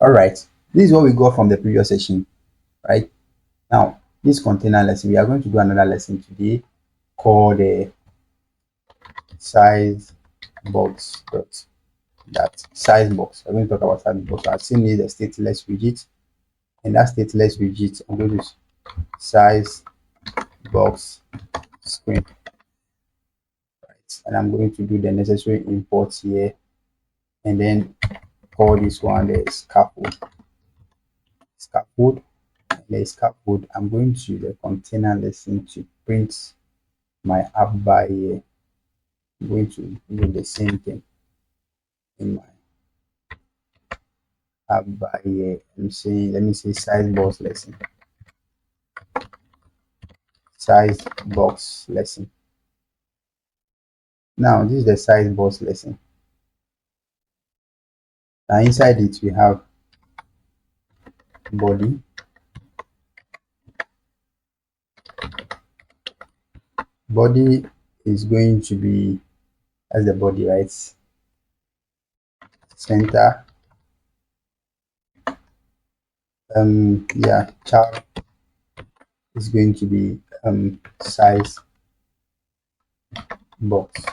All right, this is what we got from the previous session, right? Now, this container lesson, we are going to do another lesson today called the size box dot that size box. We're going to talk about size box. I still need a stateless widget, and that stateless widget, I'm going to size box screen, right? And I'm going to do the necessary imports here, and then call this one the scaffold. And the scaffold, I'm going to use the container lesson to print my app by here. I'm going to do the same thing in my app by here. Let me say size box lesson. Size box lesson. Now this is the size box lesson. Now inside it we have body. Body is going to be as the body, right? Center. Yeah, child is going to be size box.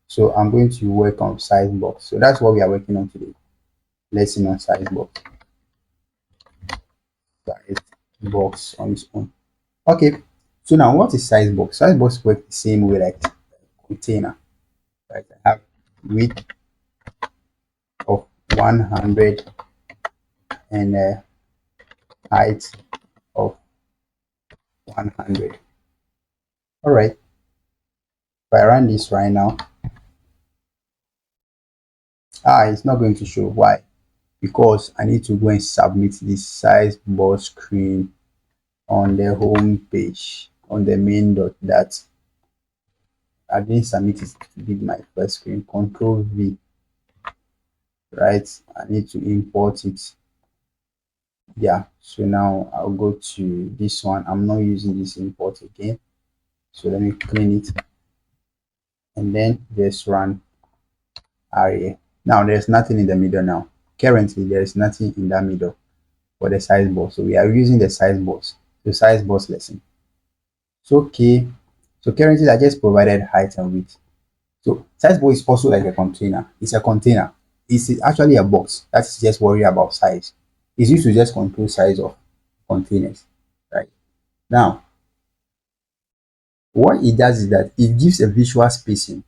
So I'm going to work on size box. So that's what we are working on today. Lesson on size box. Size box on its own. Okay. So now what is size box? Size box works the same way like container. Right. I have width of 100 and a height of 100. All right. If I run this right now, it's not going to show. Why? Because I need to go and submit this size box screen on the home page on the main dot that I didn't submit it to be my first screen. Control V, right? I need to import it. Yeah, so now I'll go to this one. I'm not using this import again, so let me clean it and then just run array. Now there's nothing in the middle. Now currently there is nothing in that middle for the size box, so we are using the size box, the size box lesson. So okay, so currently I just provided height and width. So size box is also like a container. It's a container. It's actually a box that's just worry about size. It's used to just control size of containers, right? Now what it does is that it gives a visual spacing.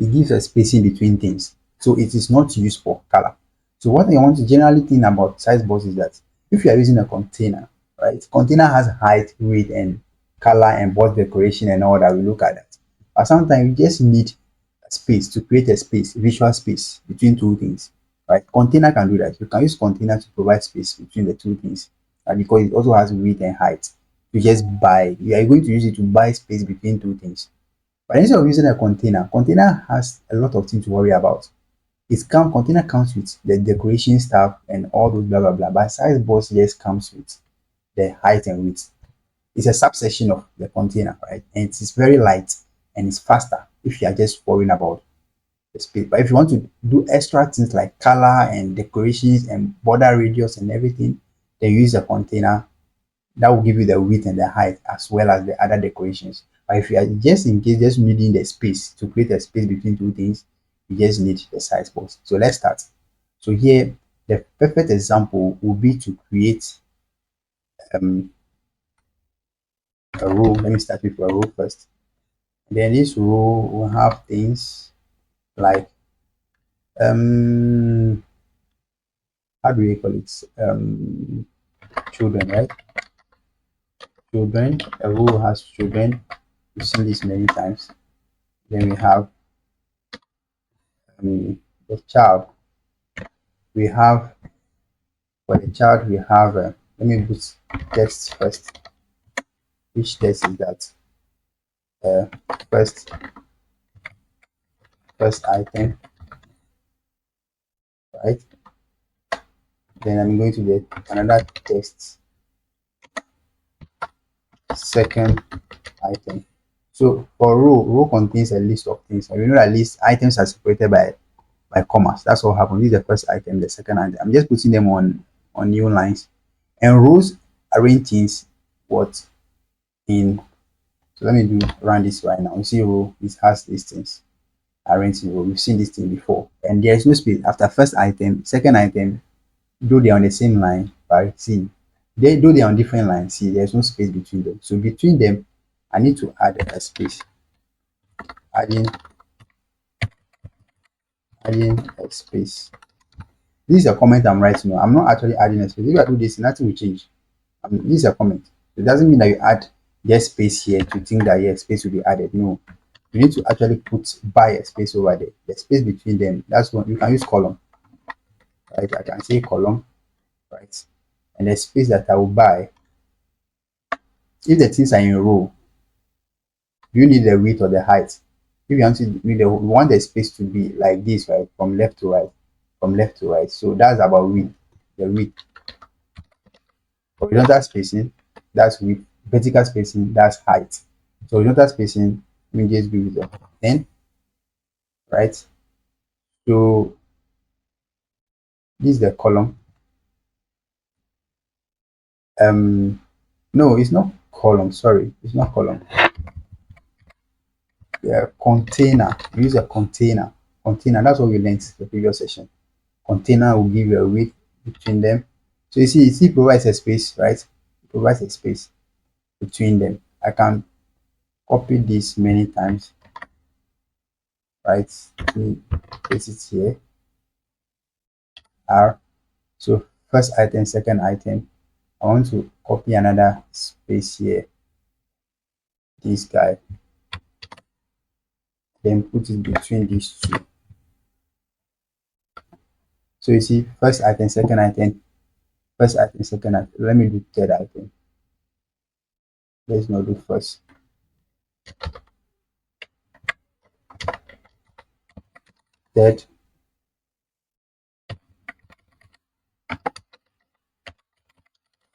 It gives a spacing between things, so it is not used for color. So what I want to generally think about size box is that if you are using a container, right? Container has height, width, and color and box decoration and all that. We look at that, but sometimes you just need a space to create a space, visual space between two things, right? Container can do that. You can use container to provide space between the two things, because it also has width and height. You are going to use it to buy space between two things. But instead of using a container has a lot of things to worry about. Container comes with the decoration stuff and all those blah blah blah. But size box just comes with the height and width. It's a subsection of the container, right? And it's very light and it's faster if you are just worrying about the space. But if you want to do extra things like color and decorations and border radius and everything, then use a container that will give you the width and the height as well as the other decorations. But if you are just in case just needing the space to create a space between two things, you just need the size box. So let's start. So here the perfect example would be to create a row. Let me start with a row first. Then this row will have things like how do we call it, children, right? Children. A row has children. We've seen this many times. Then we have the child. We have for the child we have let me put text first. Which text is that? First item, right? Then I'm going to get another text, second item. So for row contains a list of things, and we know that list items are separated by by commas. That's what happens. This is the first item, the second item. I'm just putting them on new lines. And rows arrange things what in. So let me run this right now. You see row, it has these things arranged in row. We've seen this thing before. And there is no space after first item, second item, though they're on the same line, but see, though they're on different lines, see, there's no space between them. So between them, I need to add a space. Adding a space. This is a comment I'm writing. I'm not actually adding a space. If I do this, nothing will change. This is a comment. It doesn't mean that you add their space here to think that yeah, space will be added. No, you need to actually put by a space over there. The space between them. That's one. You can use column. Right? I can say column, right? And the space that I will buy. If the things are in a row, do you need the width or the height? If you want to you want the space to be like this, right? From left to right. From left to right. So that's about width. The width. Horizontal spacing, that's width. Vertical spacing, that's height. So horizontal spacing, let me just do with 10, right? So this is the column. No, it's not column. Sorry, it's not column. Yeah, container. Use a container. Container. That's what we learned in the previous session. Container will give you a width between them. So you see, it provides a space, right? It provides a space between them. I can copy this many times, right? Place it here. R. So first item, second item. I want to copy another space here. This guy. Then put it between these two. So you see, first item, second item, first item, second item. Let me do third item. Let's not do first. Third.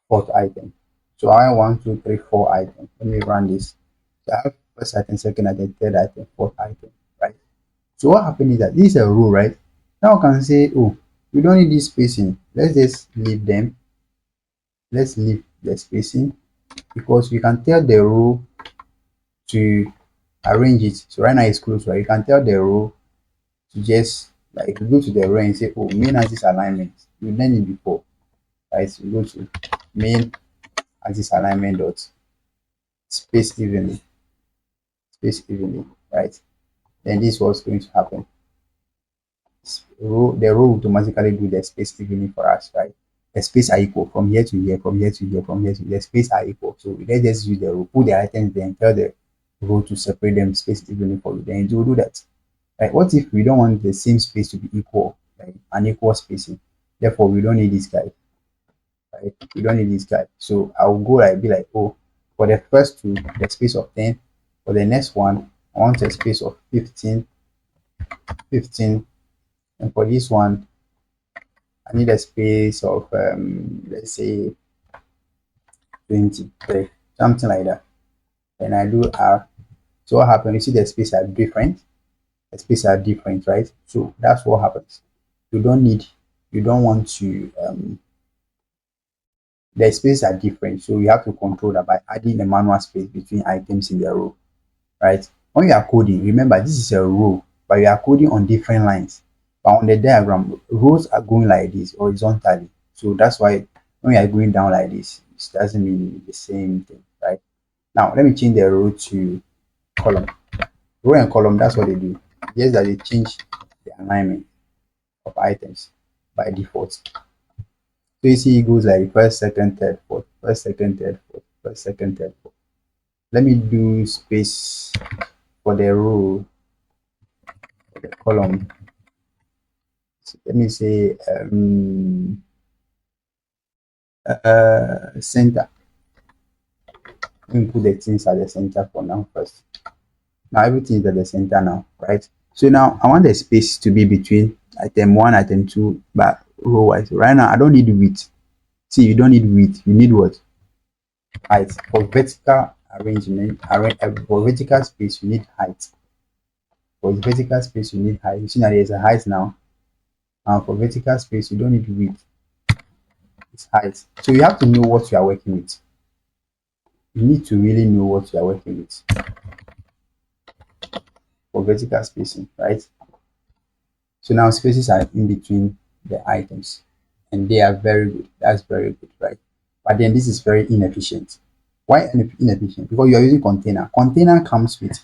Fourth item. So I have 1, 2, 3, 4 items. Let me run this. So I have first item, second item, third item, fourth item, right? So what happened is that this is a row, right? Now I can say, oh, we don't need this spacing. Let's just leave them. Let's leave the spacing because we can tell the row to arrange it. So right now it's closed, right? You can tell the row to just like go to the row and say, oh, main axis alignment. You learned it before, right? So you go to main axis alignment dot space evenly, right? Then this was going to happen. The row will automatically do the space evenly for us, right? The space are equal from here to here, from here to here, from here to here. The space are equal. So let's just use the row, put the items there and tell the row to separate them space evenly for you. Then it will do that. Right? What if we don't want the same space to be equal, like unequal spacing? Therefore, we don't need this guy. Right? We don't need this guy. So I'll go like be like, oh, for the first two, the space of 10. For the next one, I want a space of 15, 15. And for this one, I need a space of let's say 23, something like that. And I do R. So what happens? You see the space are different. The space are different, right? So that's what happens. You don't want to the spaces are different. So you have to control that by adding a manual space between items in the row, right? When you are coding, remember this is a row, but you are coding on different lines. But on the diagram, rows are going like this horizontally. So that's why when you are going down like this, it doesn't mean the same thing, right? Now let me change the row to column. Row and column, that's what they do. Yes, that they change the alignment of items by default. So you see it goes like first, second, third, fourth, first, second, third, fourth, first, second, third, fourth. Let me do space for the row, for the column. So let me say center. Let me put the things at the center for now first. Now everything is at the center now, right? So now I want the space to be between item 1, item 2, but row wise. Right now I don't need width. See, you don't need width. You need what? Height. For vertical arrangement, for vertical space, you need height. For vertical space, you need height. You see now there's a height now. And for vertical space, you don't need width, it's height. So you have to know what you are working with. You need to really know what you are working with for vertical spacing, right? So now spaces are in between the items and they are very good. That's very good, right? But then this is very inefficient. Why inefficient? Because you are using container. Container comes with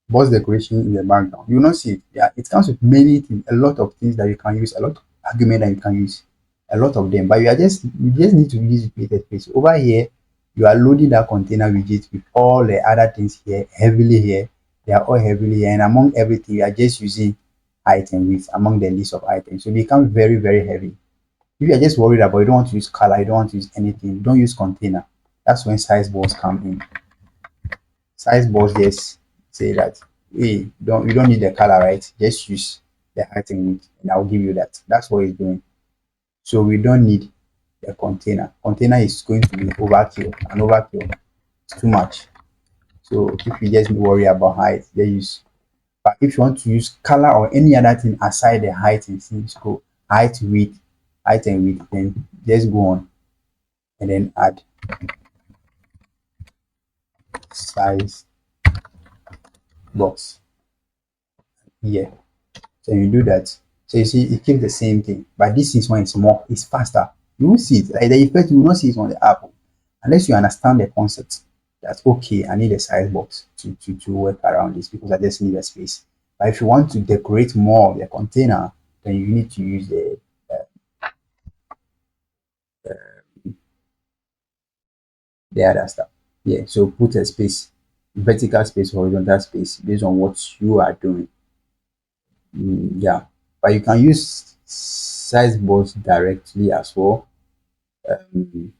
box decoration in the background. You will not see it. Yeah, it comes with many things, a lot of things that you can use, a lot of argument that you can use, a lot of them. But you just need to use created space. Over here, you are loading that container widget with all the other things here, heavily here. They are all heavily here, and among everything, you are just using item width among the list of items. So it becomes very, very heavy. If you are just worried about you don't want to use color, you don't want to use anything, don't use container. That's when size balls come in. Size box just say that, hey, you don't need the color, right? Just use the item width and I'll give you that. That's what it's doing. So we don't need the container. Container is going to be overkill, and overkill is too much. So if you just worry about height, they use. But if you want to use color or any other thing aside the height and things, go height and width, then just go on and then add size box here. So you do that. So you see, it keeps the same thing, but this is when it's faster. You will see it like the effect. You will not see it on the app unless you understand the concept. That's okay. I need a size box to work around this because I just need a space. But if you want to decorate more of the container, then you need to use the other stuff. Yeah. So put a space, vertical space, horizontal space based on what you are doing. Yeah, but you can use size box directly as well, um,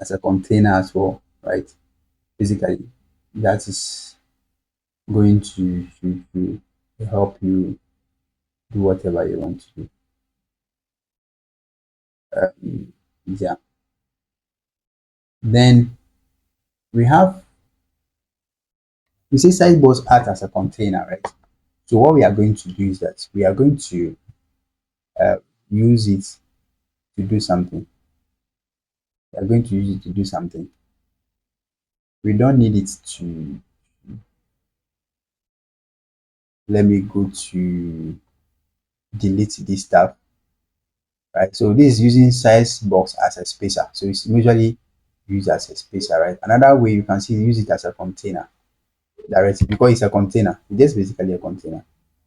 as a container as well, right? Basically, that is going to help you do whatever you want to do. Yeah. Then we have we say size box act as a container, right? So what we are going to do is that we are going to uh, use it to do something. We are going to use it to do something. We don't need it to. Let me go to delete this stuff, right? So this is using size box as a spacer. So it's usually used as a spacer, right? Another way you can see use it as a container directly because it's a container. It's just basically a container.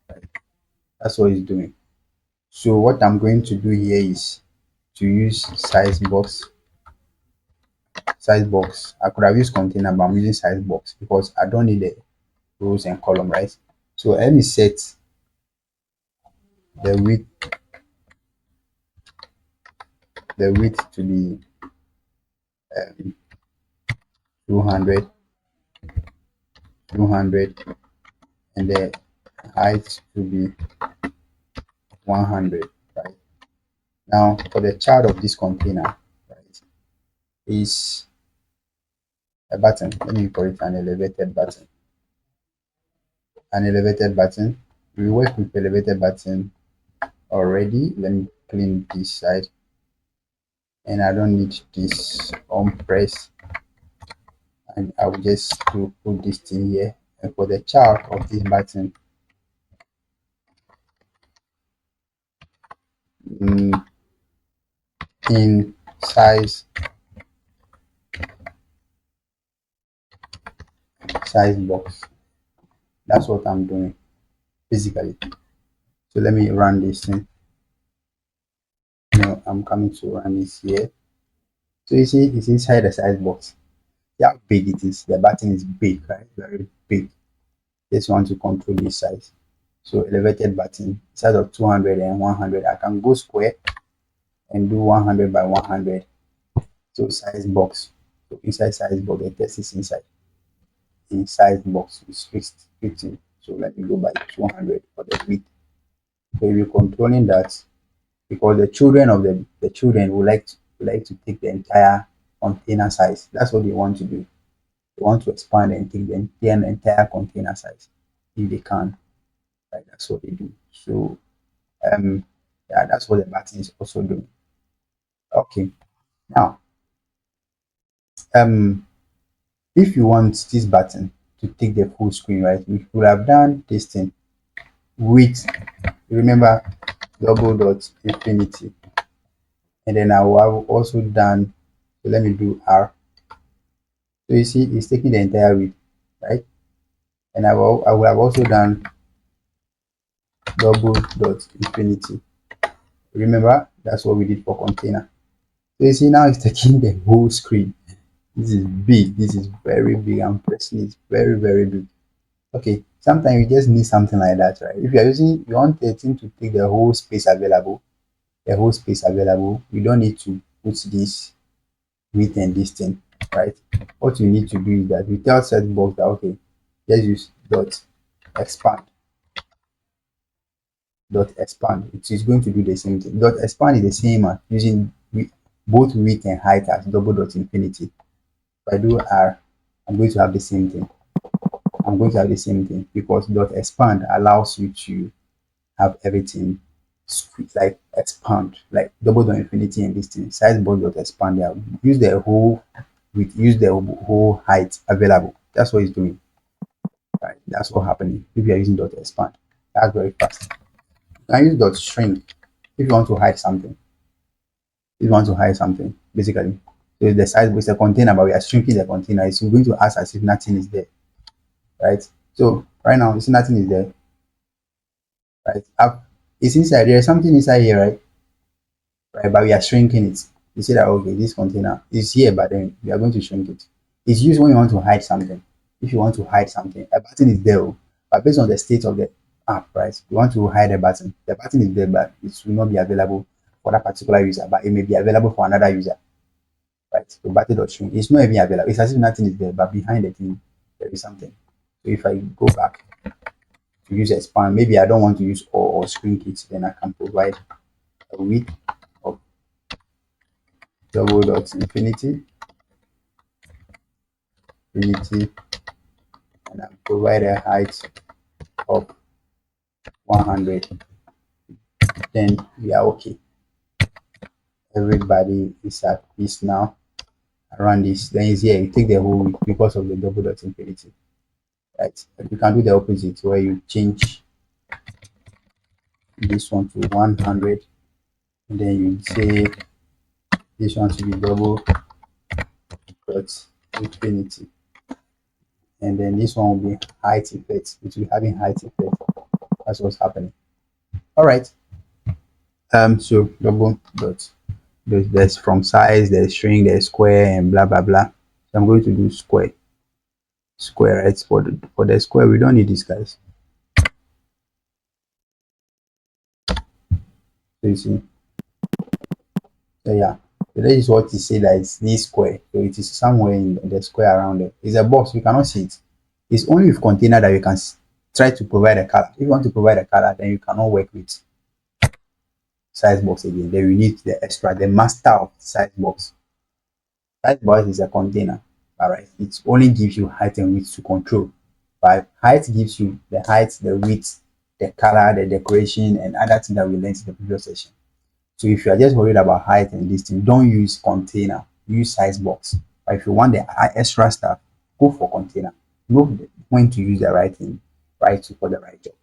Right? That's what it's doing. So what I'm going to do here is to use size box. I could have used container, but I'm using size box because I don't need the rows and column, right? So let me set the width to be 200, 200, and the height to be 100, right? Now for the child of this container, right, is a button. Let me call it an elevated button. An elevated button. We work with elevated button already. Let me clean this side, and I don't need this on press, and I will just put this thing here. And for the child of this button, mm, in size box. That's what I'm doing basically. So let me run this thing. No, I'm coming to run this here. So you see it's inside the size box. See how big it is. The button is big, right? Very big. Just want to control this size. So elevated button, size of 200 and 100. I can go square and do 100 by 100. So size box. So inside size box, the text is inside. In size box is 15. So let me go by 200 for the width. So you're controlling that because the children of the children would like to take the entire container size. That's what they want to do. They want to expand and take the entire container size if they can. Right? That's what they do. So Yeah, that's what the button is also doing. Okay, now um if you want this button to take the full screen, right, we could have done this thing with, remember, double dot infinity, and then I will have also done, so let me do R. So you see it's taking the entire width, right? And I will have also done double dot infinity. Remember, that's what we did for container. So you see now it's taking the whole screen. This is big. This is very big. I'm pressing it very, very big. Okay, sometimes you just need something like that, right? If you're using, you want the thing to take the whole space available, you don't need to put this width and this thing, right? What you need to do is that you tell SizedBox that, okay, let's use dot expand. Dot expand, it is going to do the same thing. Dot expand is the same as using both width and height as double dot infinity. If I do R, I'm going to have the same thing. Because dot expand allows you to have everything like expand, like double dot infinity and this thing. SizedBox dot expand, yeah, use the whole width, use the whole height available. That's what it's doing, right? That's what happening if you are using dot expand. That's very fast. You can use dot shrink if you want to hide something. Basically. So the size is a container, but we are shrinking the container. It's going to act as if nothing is there, right? So right now, you see nothing is there, right? It's inside. There is something inside here, right? Right, but we are shrinking it. You see that, okay, this container is here, but then we are going to shrink it. It's used when you want to hide something. If you want to hide something, a button is there, but based on the state of the app, right? You want to hide a button. The button is there, but it will not be available for that particular user, but it may be available for another user, right? So button.shrink is not even available. It's as if nothing is there, but behind the thing there is something. So if I go back to use expand, maybe I don't want to use or shrink it, then I can provide a width of double dot infinity, and I provide a height of 100. Then we are okay. Everybody is at peace now around this. Then is here, you take the whole width because of the double dot infinity, right? But you can do the opposite where you change this one to 100, and then you say this one to be double dot infinity, and then this one will be height effect. It will be having height effect. That's what's happening. All right. So double dot. There's from size, there's string, there's square, and blah blah blah. So I'm going to do square. Square, right? For the square, we don't need these guys. So you see. So yeah. So that is what you say that it's this square. So it is somewhere in the square around it. It's a box, we cannot see it. It's only with container that we can try to provide a color. If you want to provide a color, then you cannot work with SizedBox again. Then we need the extra, the master of SizedBox. SizedBox is a container, all right? It only gives you height and width to control. But height gives you the height, the width, the color, the decoration, and other things that we learned in the previous session. So if you are just worried about height and this thing, don't use container, use SizedBox. But if you want the extra stuff, go for container. Know when to use the right thing, right, for the right job.